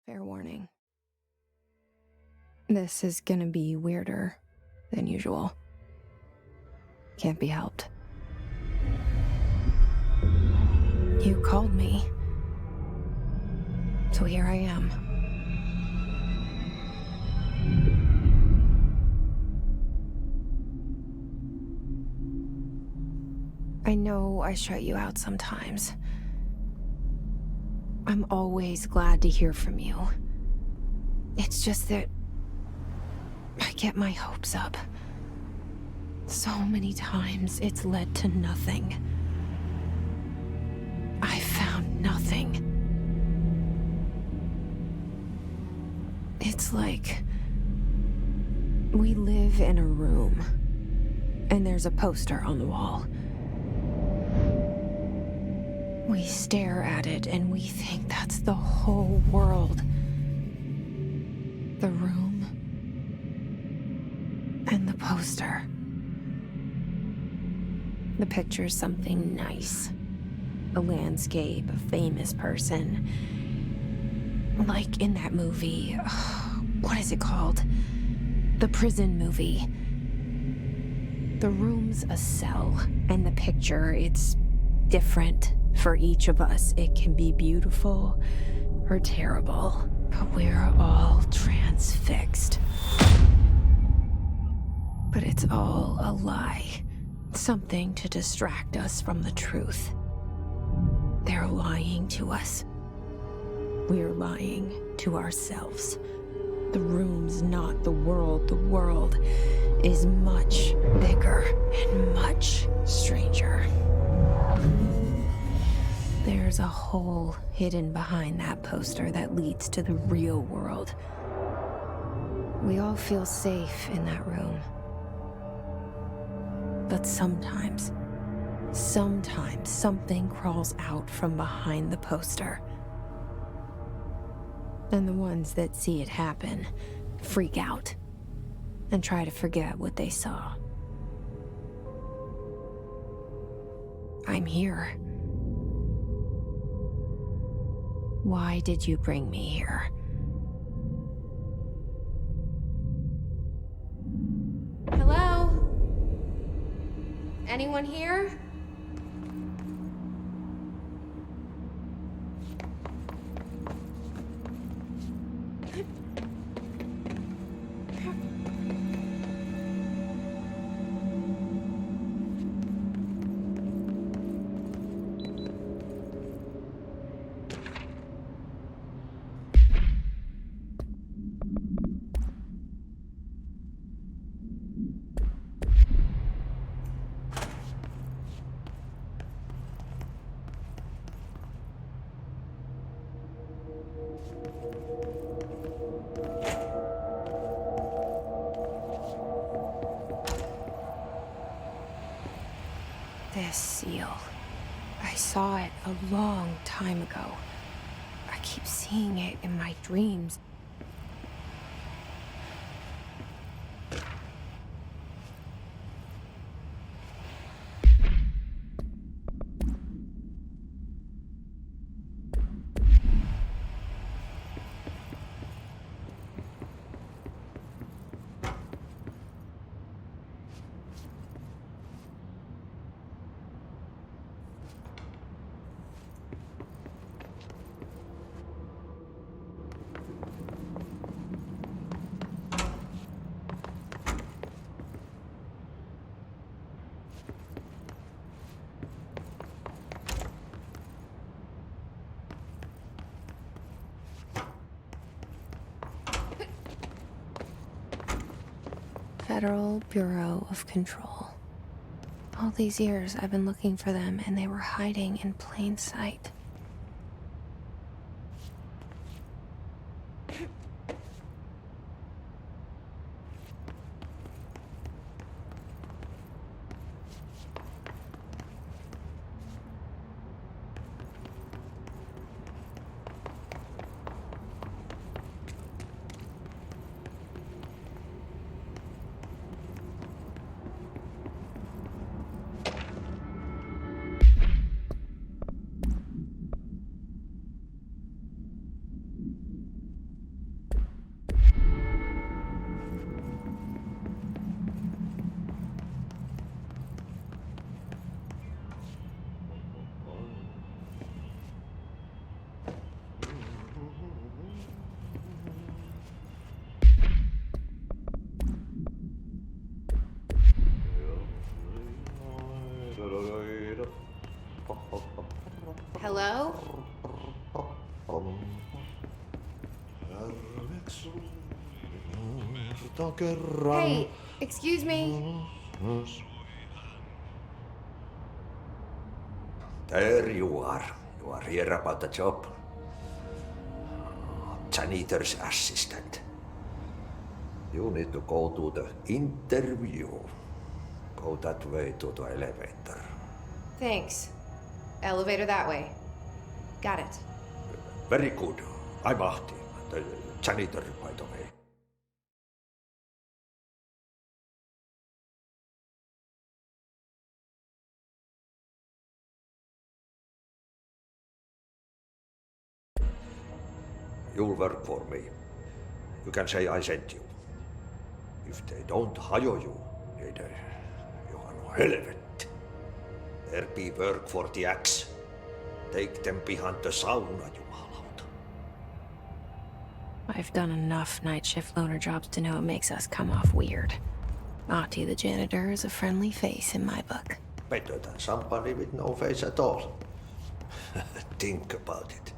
Fair warning. This is gonna be weirder than usual. Can't be helped. You called me. So here I am. I know I shut you out sometimes. I'm always glad to hear from you. It's just that I get my hopes up. So many times it's led to nothing. I found nothing. It's like we live in a room, and there's a poster on the wall. We stare at it and we think that's the whole world. The room and the poster. The picture's something nice. A landscape, a famous person. Like in that movie, what is it called? The prison movie. The room's a cell, and the picture, it's different for each of us. It can be beautiful or terrible, but we're all transfixed. But it's all a lie. Something to distract us from the truth. They're lying to us. We're lying to ourselves. The room's not the world. The world is much bigger and much stranger. There's a hole hidden behind that poster that leads to the real world. We all feel safe in that room. But sometimes something crawls out from behind the poster. And the ones that see it happen freak out and try to forget what they saw. I'm here. Why did you bring me here? Hello? Anyone here? This seal. I saw it a long time ago. I keep seeing it in my dreams. Federal Bureau of Control. All these years I've been looking for them, and they were hiding in plain sight. Hello? Hey, excuse me. There you are. You are here about the job. Janitor's assistant. You need to go to the interview. Go that way to the elevator. Thanks. Elevator that way. Got it. Very good. I'm Ahti, the janitor, by the way. You'll work for me. You can say I sent you. If they don't hire you, you are no helvet. There be work for the axe. Take them behind the sauna, jumalauta. I've done enough night shift loner jobs to know it makes us come off weird. Ahti the janitor is a friendly face in my book. Better than somebody with no face at all. Think about it.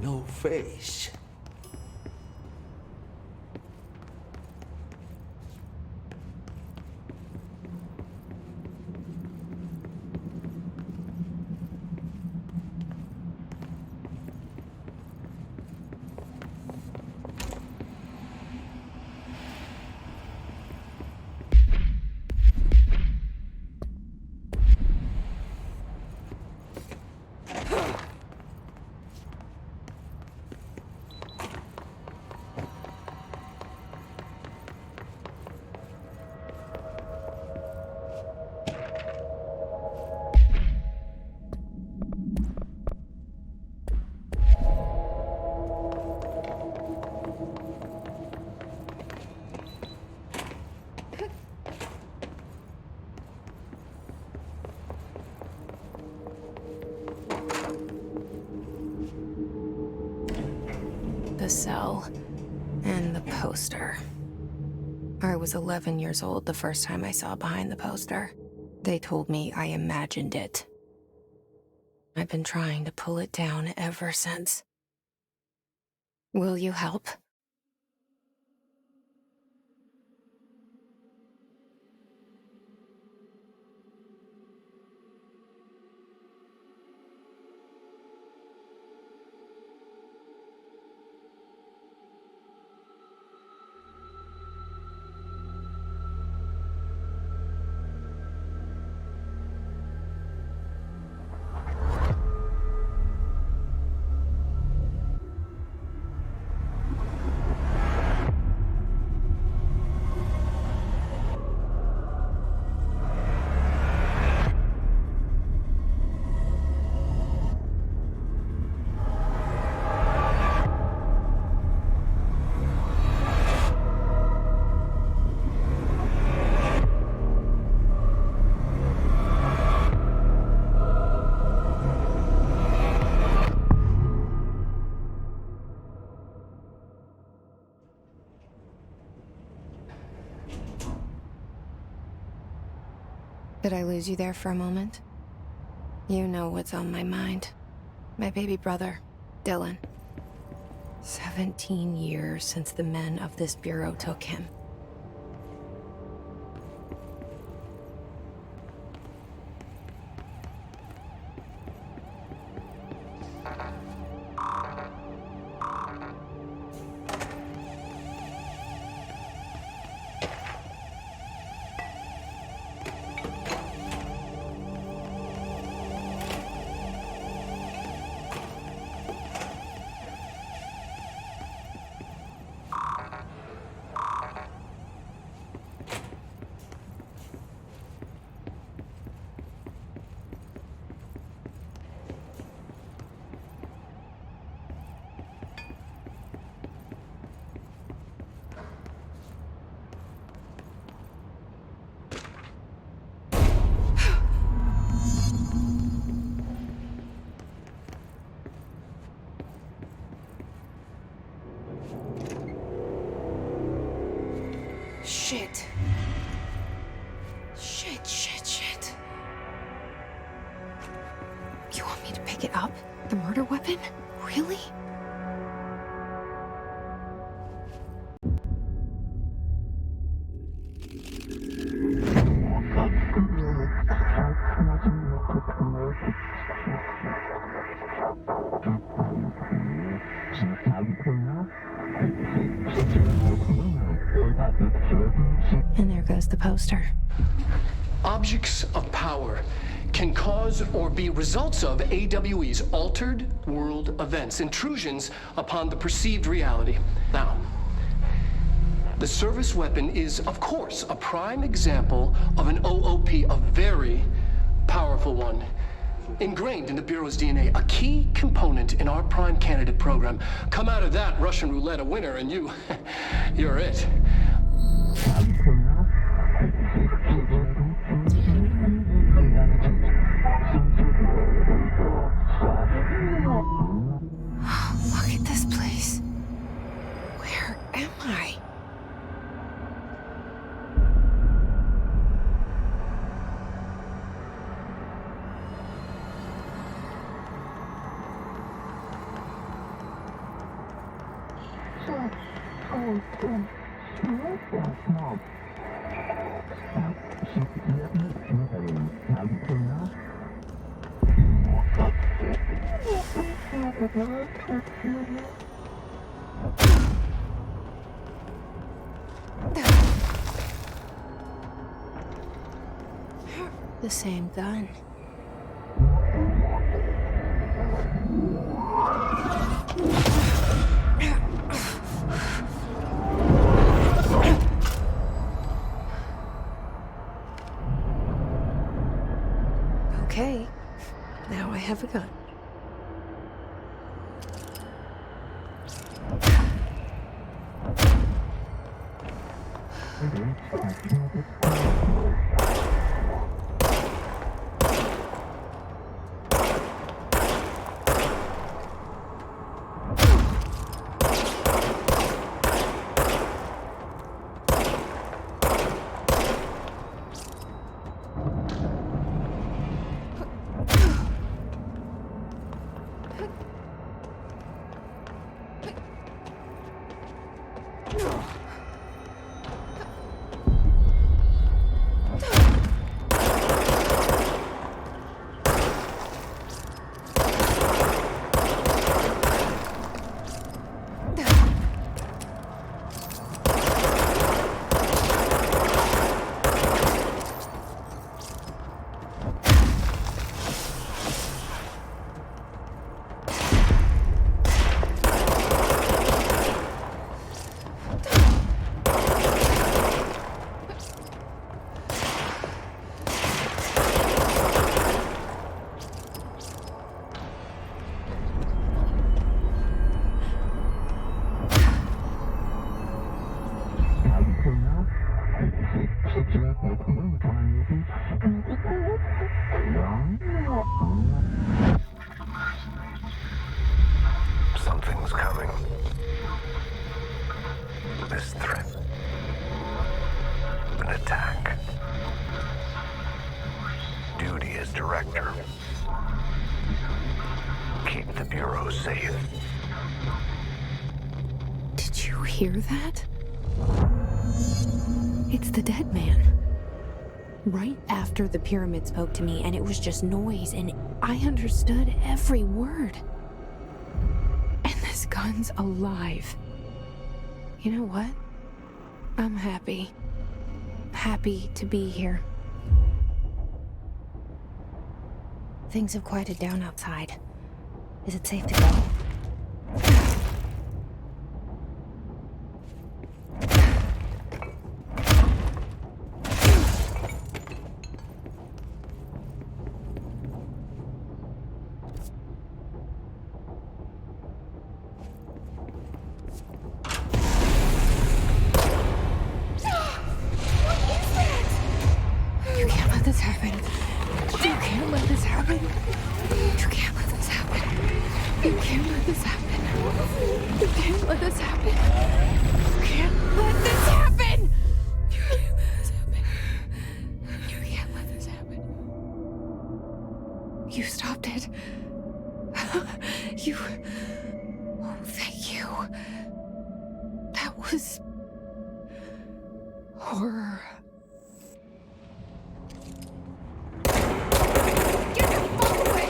No face. The cell and the poster. I was 11 years old the first time I saw behind the poster. They told me I imagined it. I've been trying to pull it down ever since. Will you help? Did I lose you there for a moment? You know what's on my mind. My baby brother, Dylan. 17 years since the men of this bureau took him. Shit. Shit. You want me to pick it it up? The murder weapon? Really? And there goes the poster. Objects of power can cause or be results of AWE's altered world events, intrusions upon the perceived reality. Now, the service weapon is, of course, a prime example of an OOP, a very powerful one. Ingrained in the Bureau's DNA, a key component in our prime candidate program. Come out of that Russian roulette a winner and you're it. Look at this place. Where am I? The same gun. Okay, now I have a gun. Something's coming. This threat. An attack. Duty as director. Keep the Bureau safe. Did you hear that? It's the dead man. Right after the pyramid spoke to me, and it was just noise, and I understood every word. And this gun's alive. You know what? I'm happy. Happy to be here. Things have quieted down outside. Is it safe to go? You stopped it. You... Oh, thank you. That was... horror. Get the fuck away!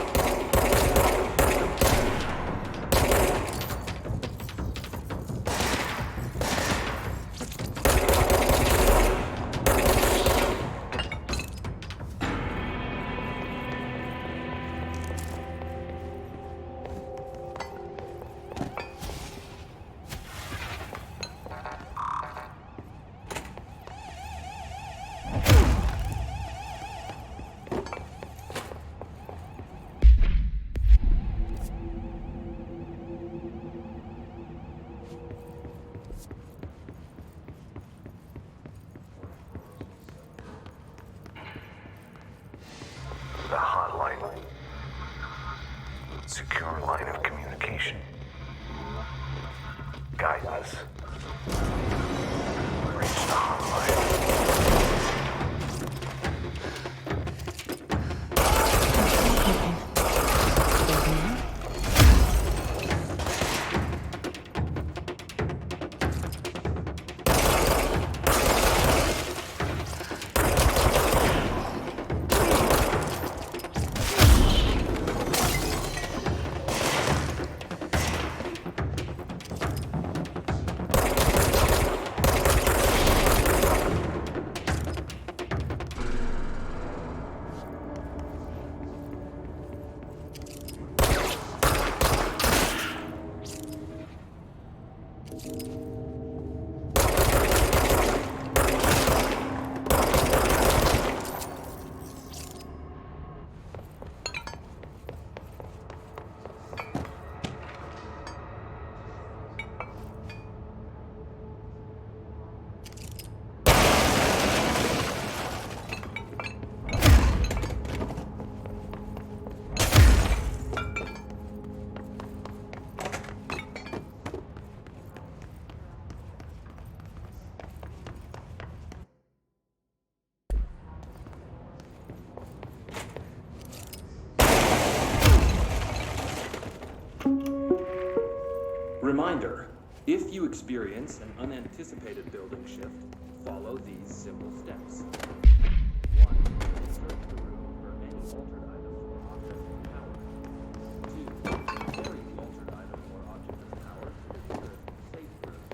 The hotline. Secure line of communication. Guidance. Reach the hotline. Reminder, if you experience an unanticipated building shift, follow these simple steps. 1. Search the room for any altered items or objects of power. 2. Carry the altered item or object of power to the nearest safe room.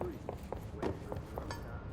3. Wait for it to run down.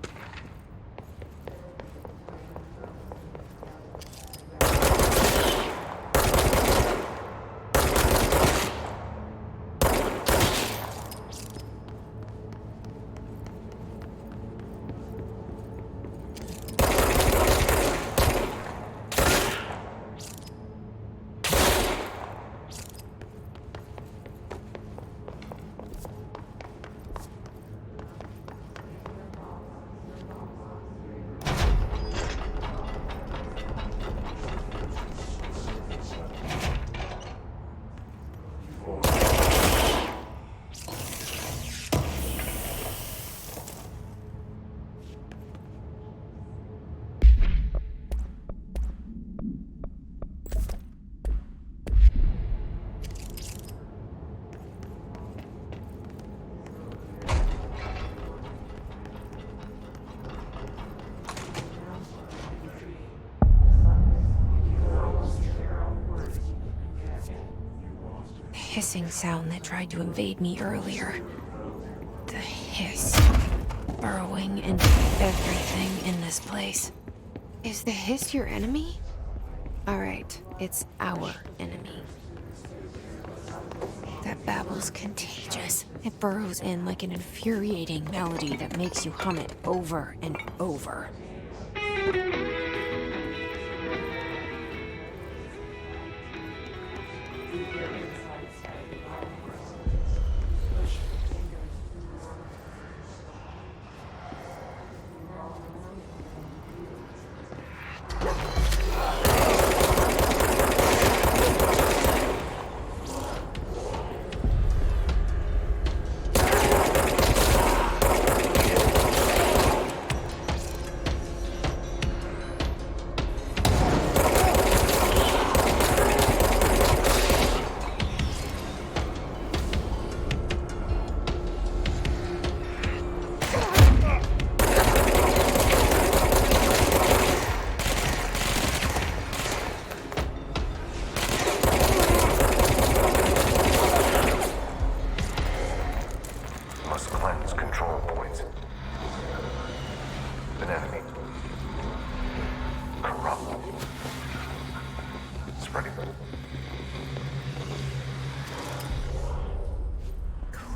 Hissing sound that tried to invade me earlier. The hiss. Burrowing into everything in this place. Is the hiss your enemy? Alright, it's our enemy. That babble's contagious. It burrows in like an infuriating melody that makes you hum it over and over.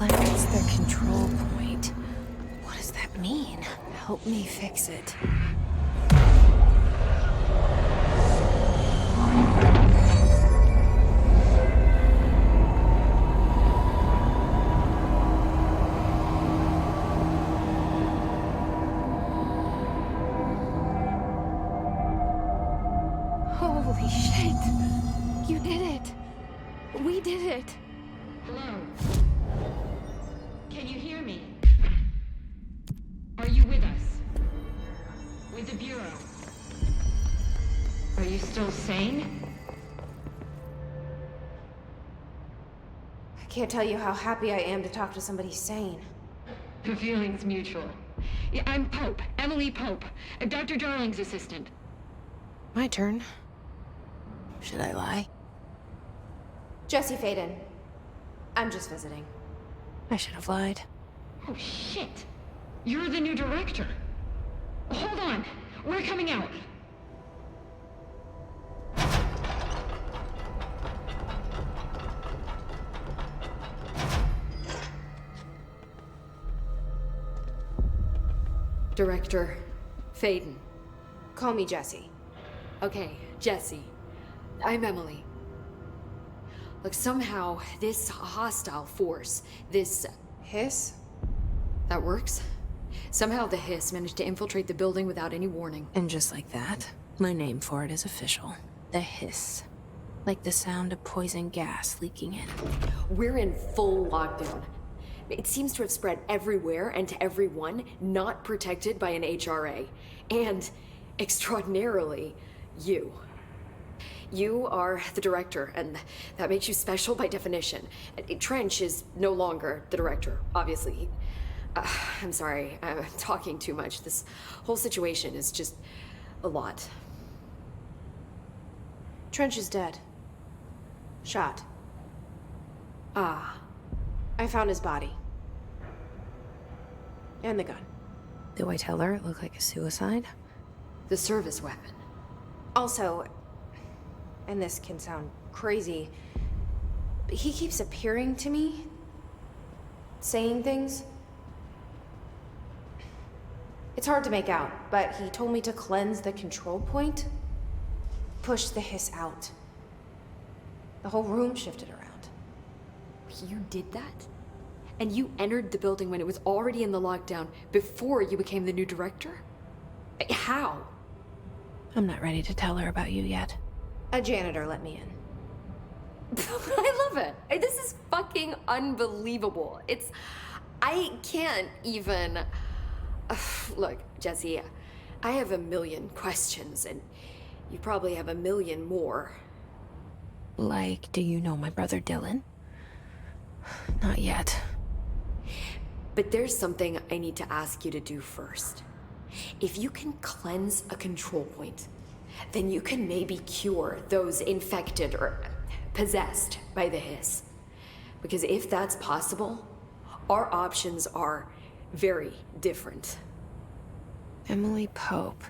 Cleanse the control point. What does that mean? Help me fix it. Holy shit! You did it! We did it! Hello? Can you hear me? Are you with us? With the Bureau? Are you still sane? I can't tell you how happy I am to talk to somebody sane. The feeling's mutual. Yeah, I'm Pope, Emily Pope, Dr. Darling's assistant. My turn. Should I lie? Jesse Faden. I'm just visiting. I should have lied. Oh, shit. You're the new director. Hold on. We're coming out. Director Faden. Call me Jesse. Okay, Jesse. I'm Emily. Look, somehow this hostile force, this... Hiss? That works? Somehow the hiss managed to infiltrate the building without any warning. And just like that, my name for it is official. The hiss. Like the sound of poison gas leaking in. We're in full lockdown. It seems to have spread everywhere and to everyone not protected by an HRA. And, extraordinarily, you. You are the director, and that makes you special by definition. Trench is no longer the director, obviously. I'm sorry, I'm talking too much. This whole situation is just a lot. Trench is dead. Shot. Ah. I found his body. And the gun. Do I tell her it looked like a suicide? The service weapon. Also, and this can sound crazy, but he keeps appearing to me, saying things. It's hard to make out, but he told me to cleanse the control point, push the hiss out. The whole room shifted around. You did that? And you entered the building when it was already in the lockdown before you became the new director? How? I'm not ready to tell her about you yet. A janitor let me in. I love it. This is fucking unbelievable. I can't even... Look, Jesse, I have a million questions, and you probably have a million more. Like, do you know my brother Dylan? Not yet. But there's something I need to ask you to do first. If you can cleanse a control point, then you can maybe cure those infected or possessed by the hiss. Because if that's possible, our options are very different. Emily Pope.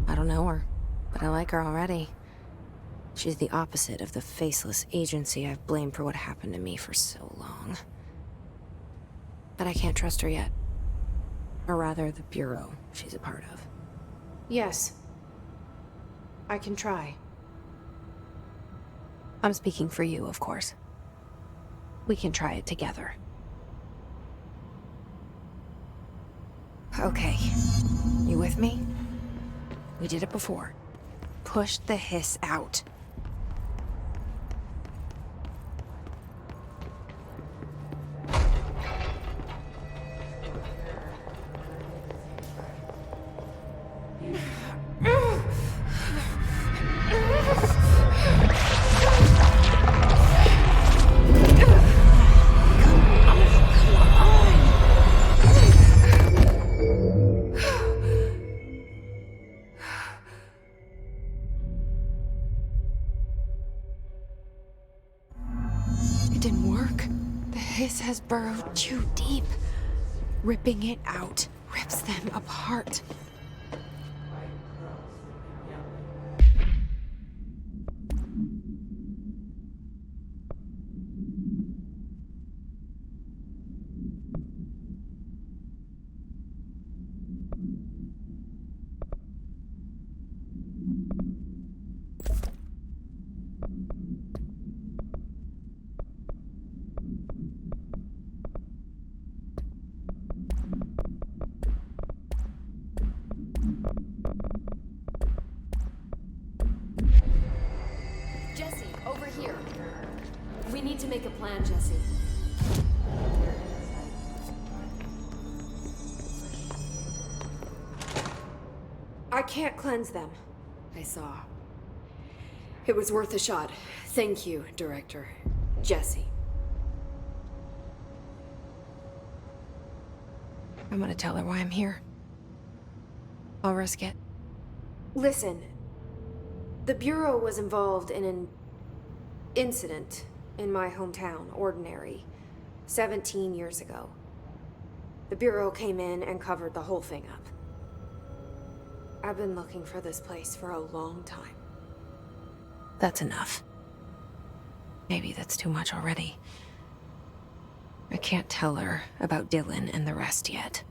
I don't know her, but I like her already. She's the opposite of the faceless agency I've blamed for what happened to me for so long. But I can't trust her yet. Or rather, the Bureau she's a part of. Yes. I can try. I'm speaking for you, of course. We can try it together. Okay. You with me? We did it before. Push the hiss out. Has burrowed too deep. Ripping it out rips them apart. We need to make a plan, Jesse. I can't cleanse them. I saw. It was worth a shot. Thank you, Director. Jesse. I'm gonna tell her why I'm here. I'll risk it. Listen, the Bureau was involved in an incident in my hometown, Ordinary, 17 years ago. The Bureau came in and covered the whole thing up. I've been looking for this place for a long time. That's enough. Maybe that's too much already. I can't tell her about Dylan and the rest yet.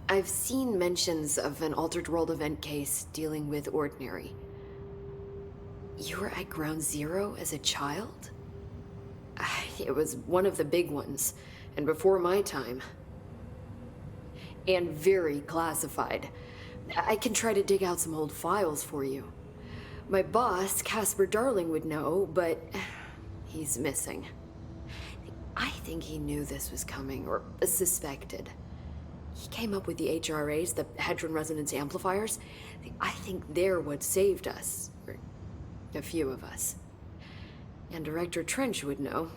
I've seen mentions of an Altered World event case dealing with Ordinary. You were at Ground Zero as a child? It was one of the big ones, and before my time. And very classified. I can try to dig out some old files for you. My boss, Casper Darling, would know, but he's missing. I think he knew this was coming, or suspected. He came up with the HRAs, the Hadron Resonance Amplifiers. I think they're what saved us. Or a few of us. And Director Trench would know.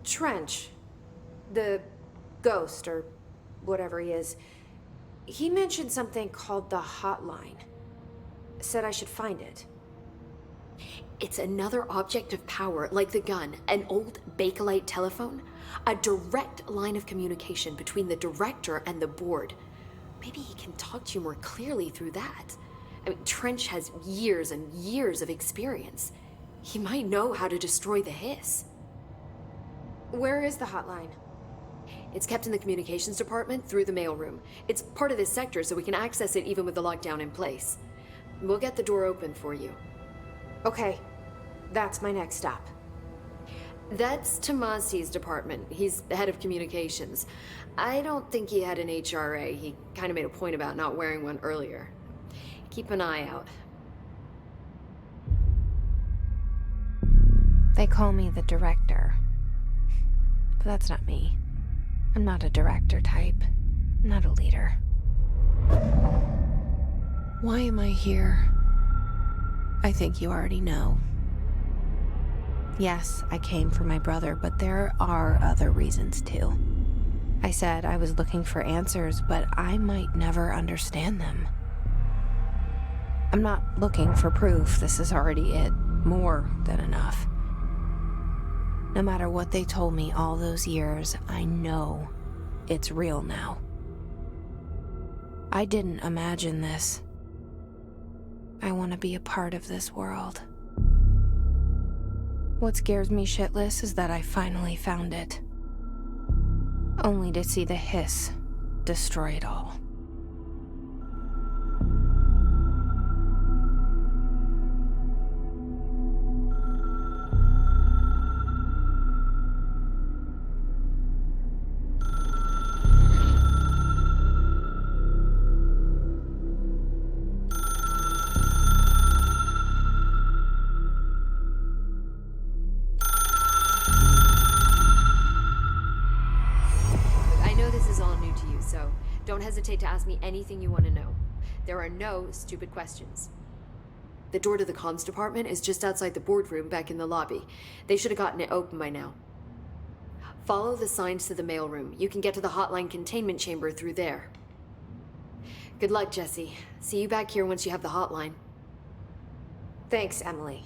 Trench, the ghost, or whatever he is, he mentioned something called the Hotline. Said I should find it. It's another object of power, like the gun, an old Bakelite telephone. A direct line of communication between the director and the board. Maybe he can talk to you more clearly through that. I mean, Trench has years and years of experience. He might know how to destroy the hiss. Where is the Hotline? It's kept in the communications department through the mailroom. It's part of this sector, so we can access it even with the lockdown in place. We'll get the door open for you. Okay, that's my next stop. That's Tomasi's department. He's the head of communications. I don't think he had an HRA. He kind of made a point about not wearing one earlier. Keep an eye out. They call me the director. But that's not me. I'm not a director type. I'm not a leader. Why am I here? I think you already know. Yes, I came for my brother, but there are other reasons too. I said I was looking for answers, but I might never understand them. I'm not looking for proof. This is already it. More than enough. No matter what they told me all those years, I know it's real now. I didn't imagine this. I want to be a part of this world. What scares me shitless is that I finally found it. Only to see the hiss destroy it all. Don't hesitate to ask me anything you want to know. There are no stupid questions. The door to the comms department is just outside the boardroom back in the lobby. They should have gotten it open by now. Follow the signs to the mailroom. You can get to the hotline containment chamber through there. Good luck, Jesse. See you back here once you have the hotline. Thanks, Emily.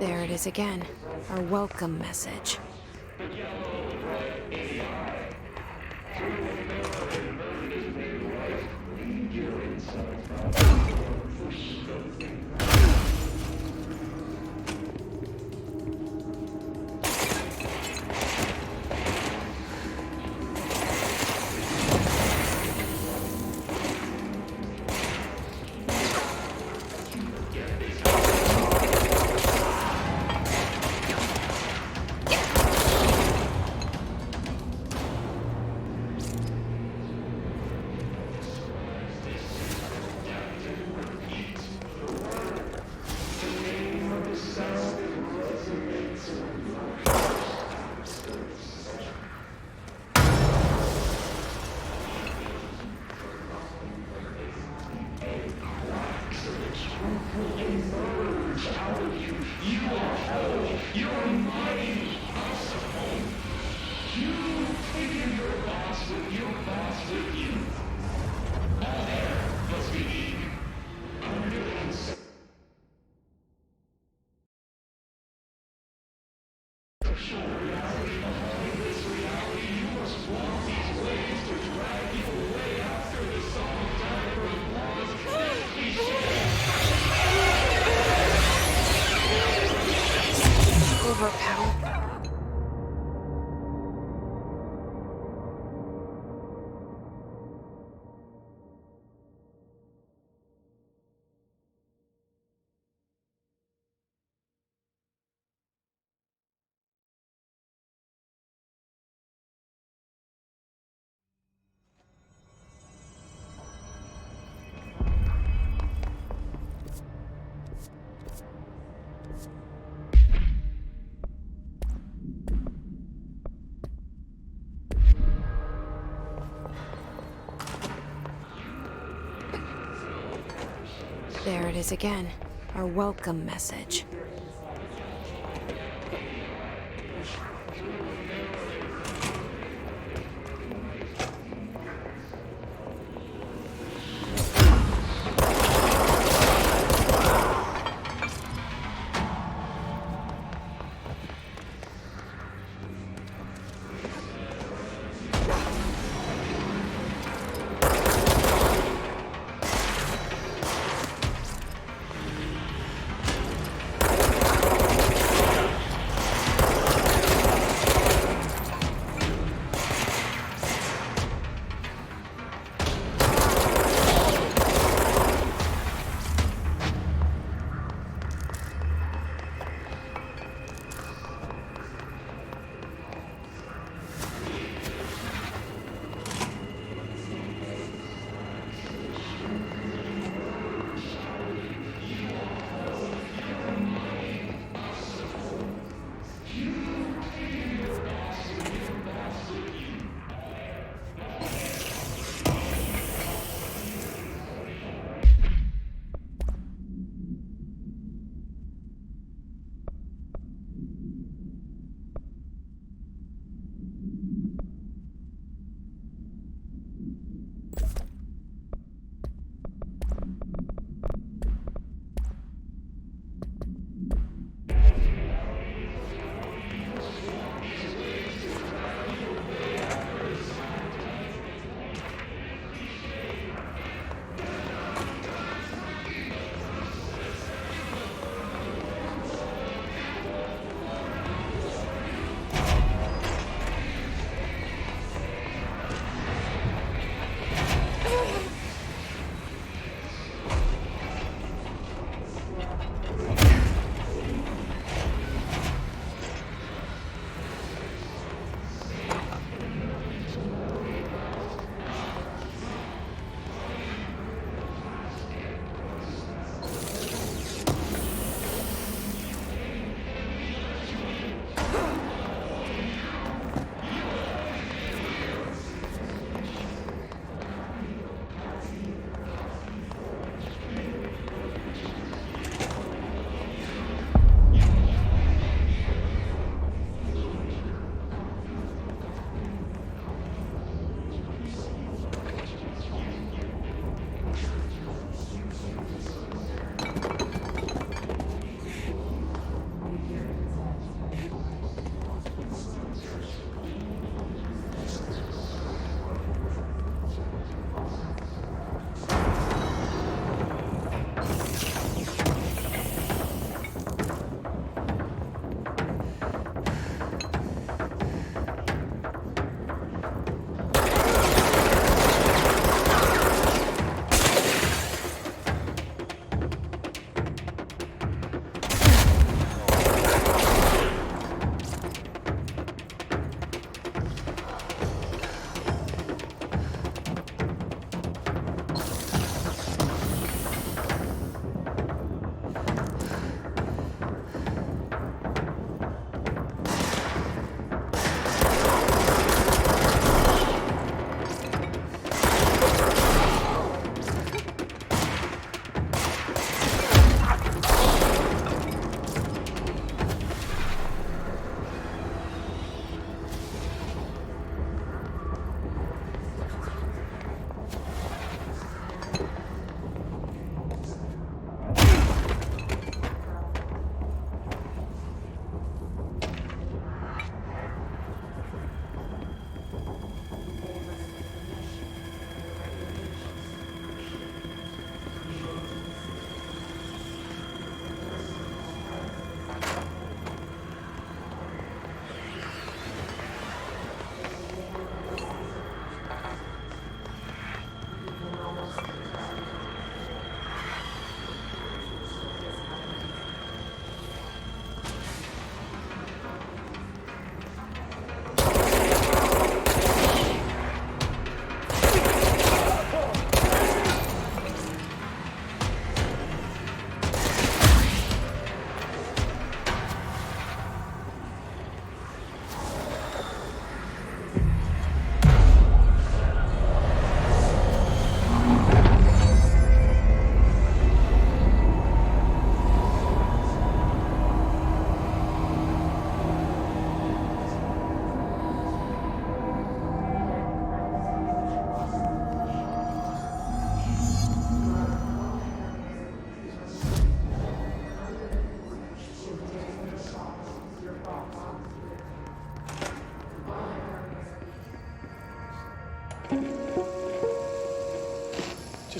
There it is again. Our welcome message. There it is again. Our welcome message.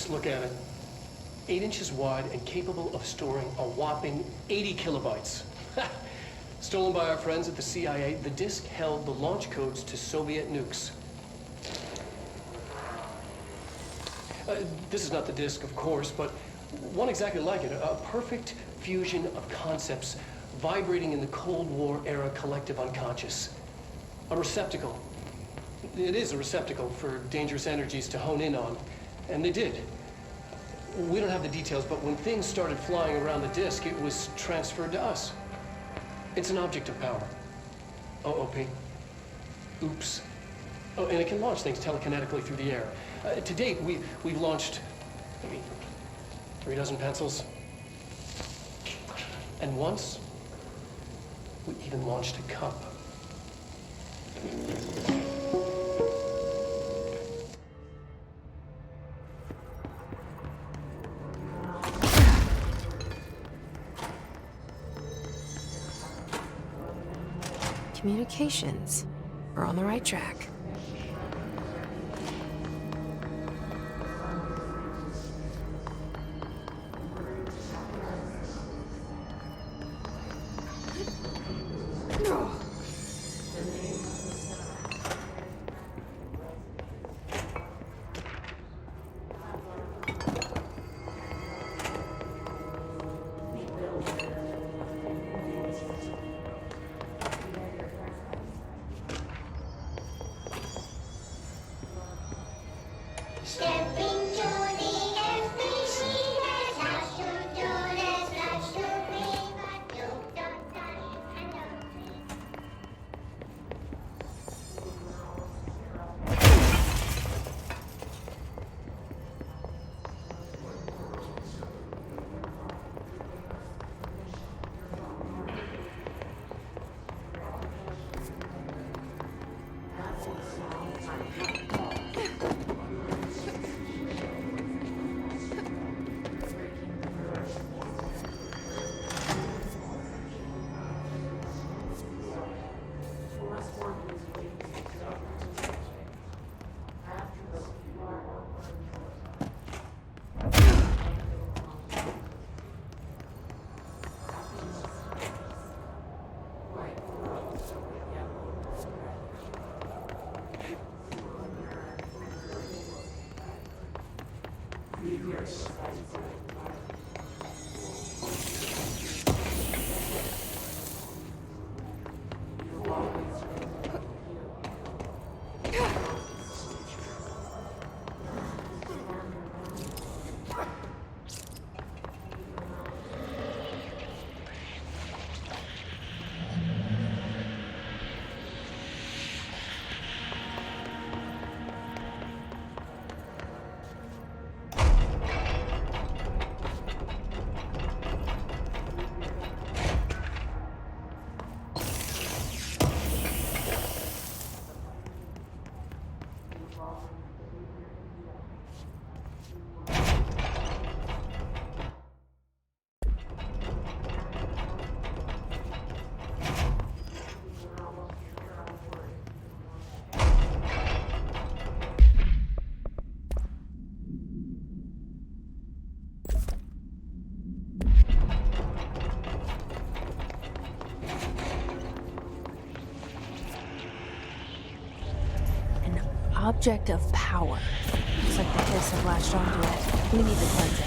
Just look at it. 8 inches wide and capable of storing a whopping 80 kilobytes. Stolen by our friends at the CIA, the disk held the launch codes to Soviet nukes. This is not the disk, of course, but one exactly like it. A perfect fusion of concepts vibrating in the Cold War era collective unconscious. A receptacle. It is a receptacle for dangerous energies to hone in on. And they did. We don't have the details, but when things started flying around the disk, it was transferred to us. It's an object of power. OOP. Oops. Oh, and it can launch things telekinetically through the air. To date, we've launched maybe 3 dozen pencils. And once, we even launched a cup. Communications. We're on the right track. Object of power. Looks like the hiss have latched onto it. We need to cleanse it.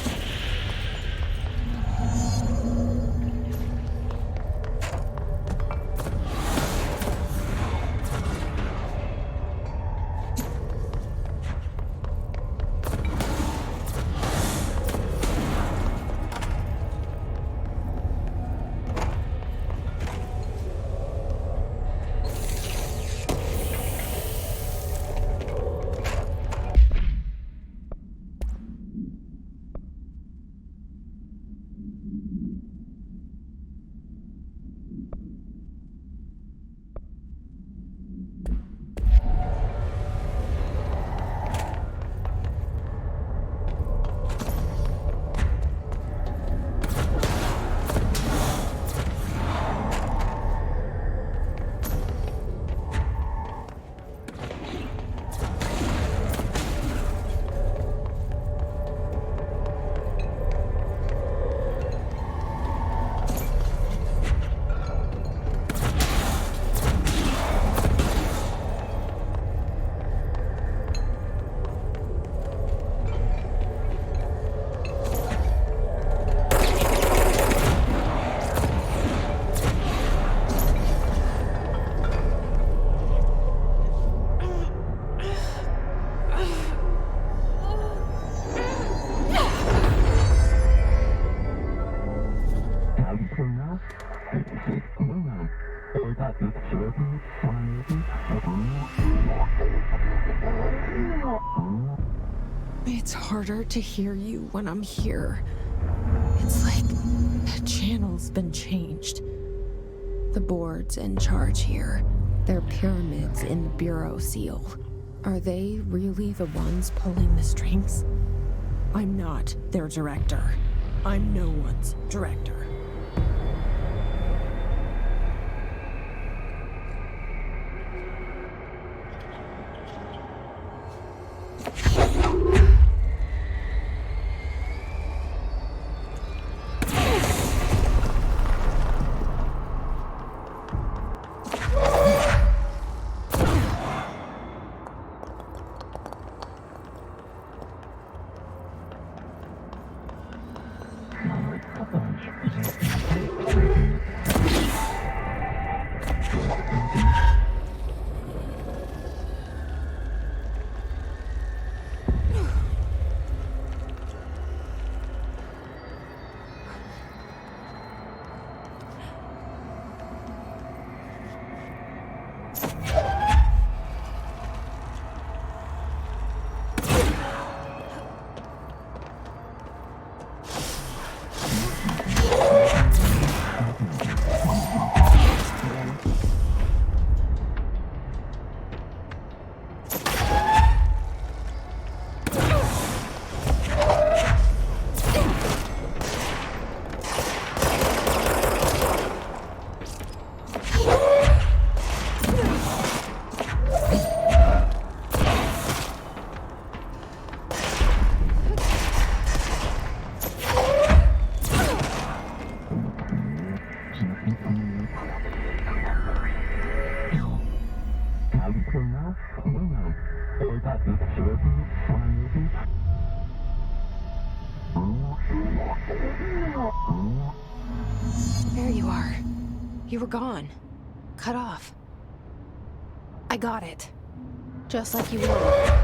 It's harder to hear you when I'm here. It's like the channel's been changed. The board's in charge here. They're pyramids in the Bureau seal. Are they really the ones pulling the strings? I'm not their director. I'm no one's director. There you are. You were gone. Cut off. I got it. Just like you were.